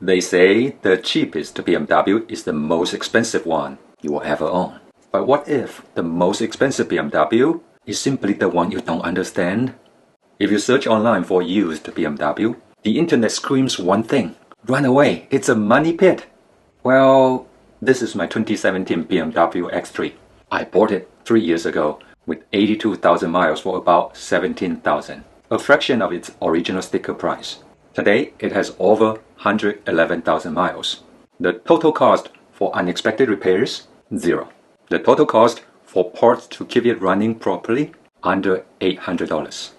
They say the cheapest BMW is the most expensive one you will ever own. But what if the most expensive BMW is simply the one you don't understand? If you search online for used BMW, the internet screams one thing: run away, it's a money pit. Well, this is my 2017 BMW X3. I bought it 3 years ago with 82,000 miles for about 17,000, a fraction of its original sticker price. Today, it has over 111,000 miles. The total cost for unexpected repairs, zero. The total cost for parts to keep it running properly, under $800.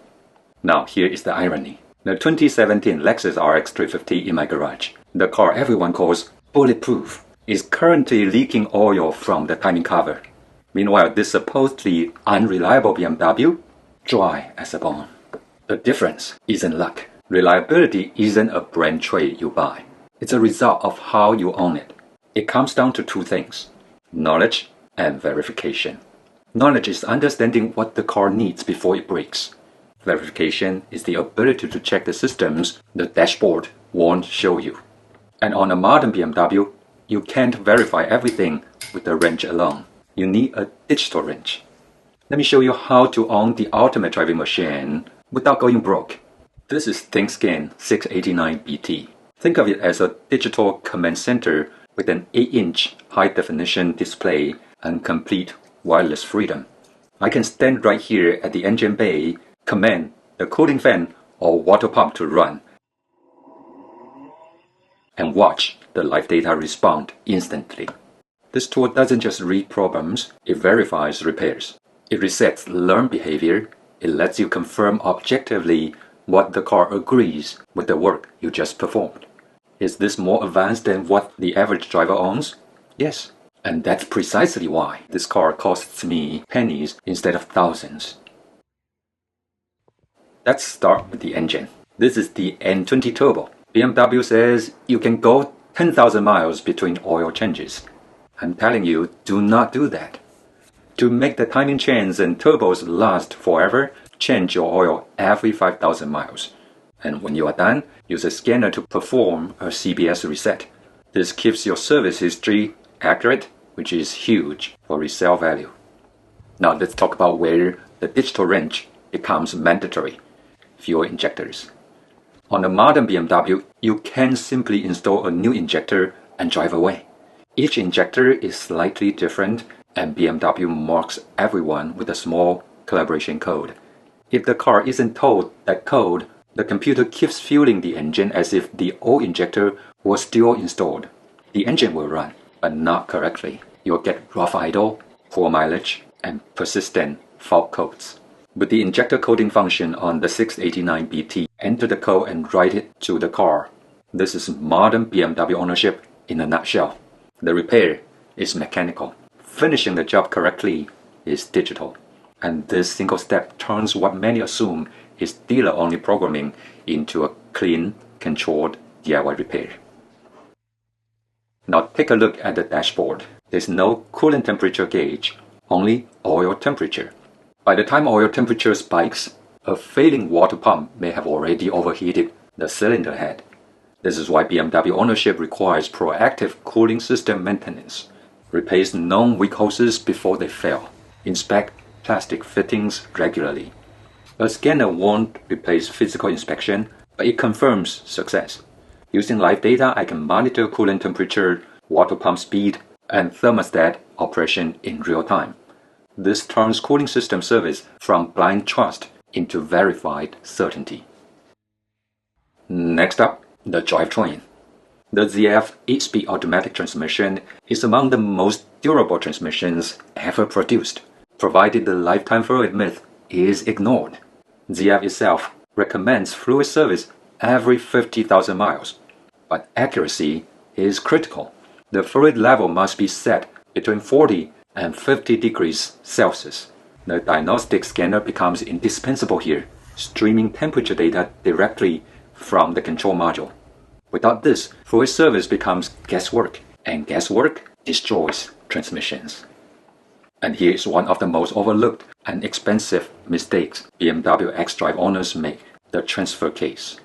Now, here is the irony. The 2017 Lexus RX350 in my garage, the car everyone calls bulletproof, is currently leaking oil from the timing cover. Meanwhile, this supposedly unreliable BMW, dry as a bone. The difference isn't luck. Reliability isn't a brand trait you buy. It's a result of how you own it. It comes down to two things: knowledge and verification. Knowledge is understanding what the car needs before it breaks. Verification is the ability to check the systems the dashboard won't show you. And on a modern BMW, you can't verify everything with the wrench alone. You need a digital wrench. Let me show you how to own the ultimate driving machine without going broke. This is ThinkScan 689BT. Think of it as a digital command center with an 8-inch high-definition display and complete wireless freedom. I can stand right here at the engine bay, command the cooling fan or water pump to run, and watch the live data respond instantly. This tool doesn't just read problems, it verifies repairs. It resets learned behavior. It lets you confirm objectively what the car agrees with the work you just performed. Is this more advanced than what the average driver owns? Yes. And that's precisely why this car costs me pennies instead of thousands. Let's start with the engine. This is the N20 Turbo. BMW says you can go 10,000 miles between oil changes. I'm telling you, do not do that. To make the timing chains and turbos last forever, change your oil every 5,000 miles. And when you are done, use a scanner to perform a CBS reset. This keeps your service history accurate, which is huge for resale value. Now let's talk about where the digital wrench becomes mandatory. Fuel injectors. On a modern BMW, you can simply install a new injector and drive away. Each injector is slightly different, and BMW marks everyone with a small calibration code. If the car isn't told that code, the computer keeps fueling the engine as if the old injector was still installed. The engine will run, but not correctly. You'll get rough idle, poor mileage, and persistent fault codes. With the injector coding function on the 689BT, enter the code and write it to the car. This is modern BMW ownership in a nutshell. The repair is mechanical. Finishing the job correctly is digital. And this single step turns what many assume is dealer-only programming into a clean, controlled DIY repair. Now take a look at the dashboard. There's no coolant temperature gauge, only oil temperature. By the time oil temperature spikes, a failing water pump may have already overheated the cylinder head. This is why BMW ownership requires proactive cooling system maintenance. Replace known weak hoses before they fail. Inspect plastic fittings regularly. A scanner won't replace physical inspection, but it confirms success. Using live data, I can monitor coolant temperature, water pump speed, and thermostat operation in real time. This turns cooling system service from blind trust into verified certainty. Next up, the drivetrain. The ZF 8-speed automatic transmission is among the most durable transmissions ever produced, provided the lifetime fluid myth is ignored. ZF itself recommends fluid service every 50,000 miles, but accuracy is critical. The fluid level must be set between 40 and 50 degrees Celsius. The diagnostics scanner becomes indispensable here, streaming temperature data directly from the control module. Without this, fluid service becomes guesswork, and guesswork destroys transmissions. And here is one of the most overlooked and expensive mistakes BMW X Drive owners make: the transfer case.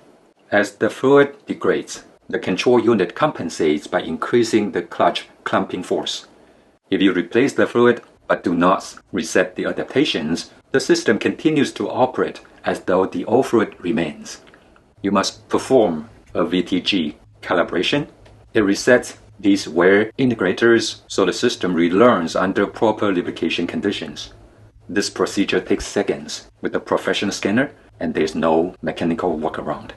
As the fluid degrades, the control unit compensates by increasing the clutch clamping force. If you replace the fluid but do not reset the adaptations, the system continues to operate as though the old fluid remains. You must perform a VTG calibration. It resets these wear indicators so the system relearns under proper lubrication conditions. This procedure takes seconds with a professional scanner, and there's no mechanical workaround.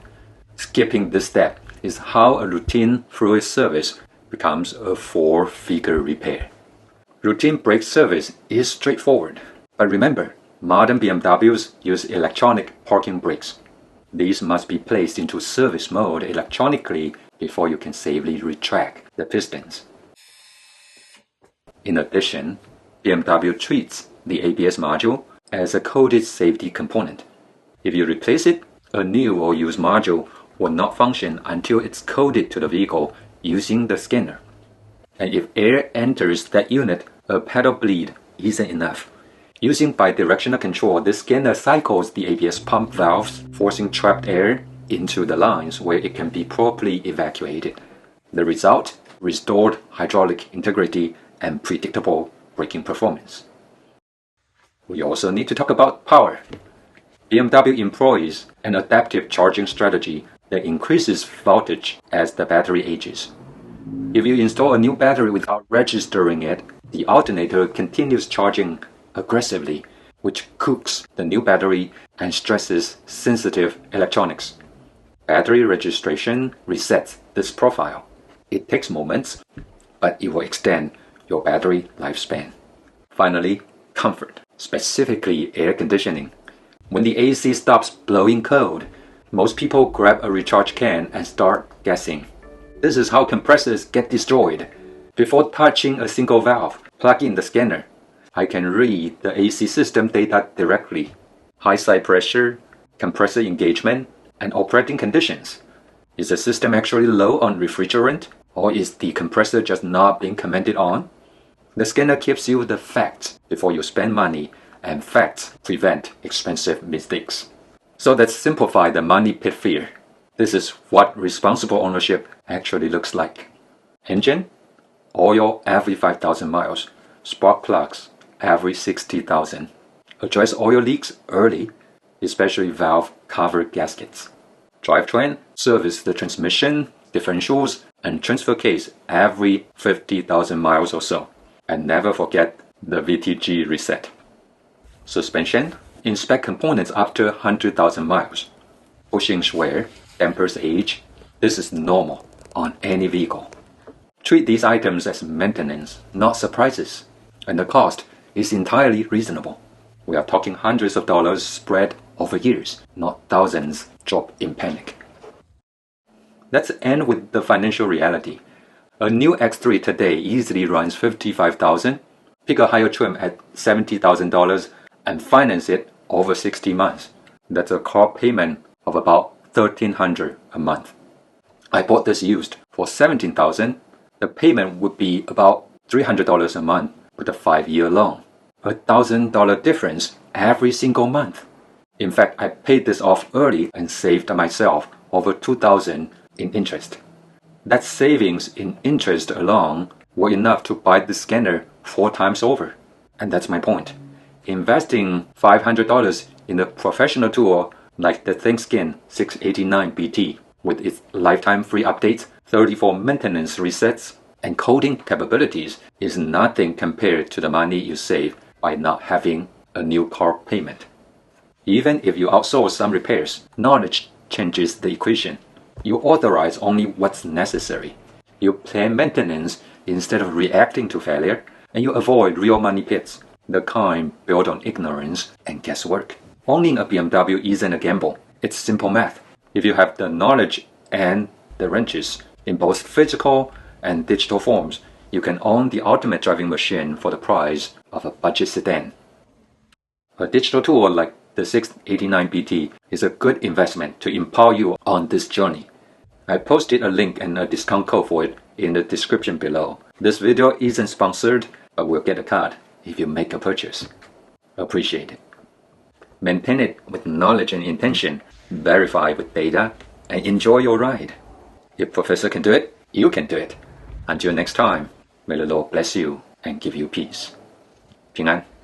Skipping this step is how a routine fluid service becomes a four-figure repair. Routine brake service is straightforward, but remember, modern BMWs use electronic parking brakes. These must be placed into service mode electronically before you can safely retract the pistons. In addition, BMW treats the ABS module as a coded safety component. If you replace it, a new or used module will not function until it's coded to the vehicle using the scanner. And if air enters that unit, a pedal bleed isn't enough. Using bidirectional control, the scanner cycles the ABS pump valves, forcing trapped air into the lines where it can be properly evacuated. The result? Restored hydraulic integrity and predictable braking performance. We also need to talk about power. BMW employs an adaptive charging strategy that increases voltage as the battery ages. If you install a new battery without registering it, the alternator continues charging aggressively, which cooks the new battery and stresses sensitive electronics. Battery registration resets this profile. It takes moments, but it will extend your battery lifespan. Finally, comfort, specifically air conditioning. When the AC stops blowing cold, most people grab a recharge can and start guessing. This is how compressors get destroyed. Before touching a single valve, plug in the scanner. I can read the AC system data directly. High side pressure, compressor engagement, and operating conditions. Is the system actually low on refrigerant, or is the compressor just not being commented on? The scanner gives you the facts before you spend money, and facts prevent expensive mistakes. So let's simplify the money pit fear. This is what responsible ownership actually looks like. Engine, oil every 5,000 miles. Spark plugs every 60,000. Address oil leaks early, especially valve cover gaskets. Drivetrain, service the transmission, differentials, and transfer case every 50,000 miles or so. And never forget the VTG reset. Suspension, inspect components after 100,000 miles. Bushings wear, dampers age. This is normal on any vehicle. Treat these items as maintenance, not surprises. And the cost is entirely reasonable. We are talking hundreds of dollars spread over years, not thousands drop in panic. Let's end with the financial reality. A new X3 today easily runs $55,000. Pick a higher trim at $70,000 and finance it over 60 months. That's a car payment of about $1,300 a month. I bought this used for $17,000. The payment would be about $300 a month with a 5-year loan. $1,000 difference every single month. In fact, I paid this off early and saved myself over $2,000 in interest. That savings in interest alone were enough to buy the scanner 4 times over. And that's my point. Investing $500 in a professional tool like the ThinkScan 689 BT with its lifetime free updates, 34 maintenance resets, and coding capabilities is nothing compared to the money you save by not having a new car payment. Even if you outsource some repairs, knowledge changes the equation. You authorize only what's necessary. You plan maintenance instead of reacting to failure, and you avoid real money pits, the kind built on ignorance and guesswork. Owning a BMW isn't a gamble. It's simple math. If you have the knowledge and the wrenches in both physical and digital forms, you can own the ultimate driving machine for the price of a budget sedan. A digital tool like the 689 BT is a good investment to empower you on this journey. I posted a link and a discount code for it in the description below. This video isn't sponsored, but we'll get a card if you make a purchase. Appreciate it. Maintain it with knowledge and intention, verify with data, and enjoy your ride. If Professor can do it, you can do it. Until next time, may the Lord bless you and give you peace. 平安。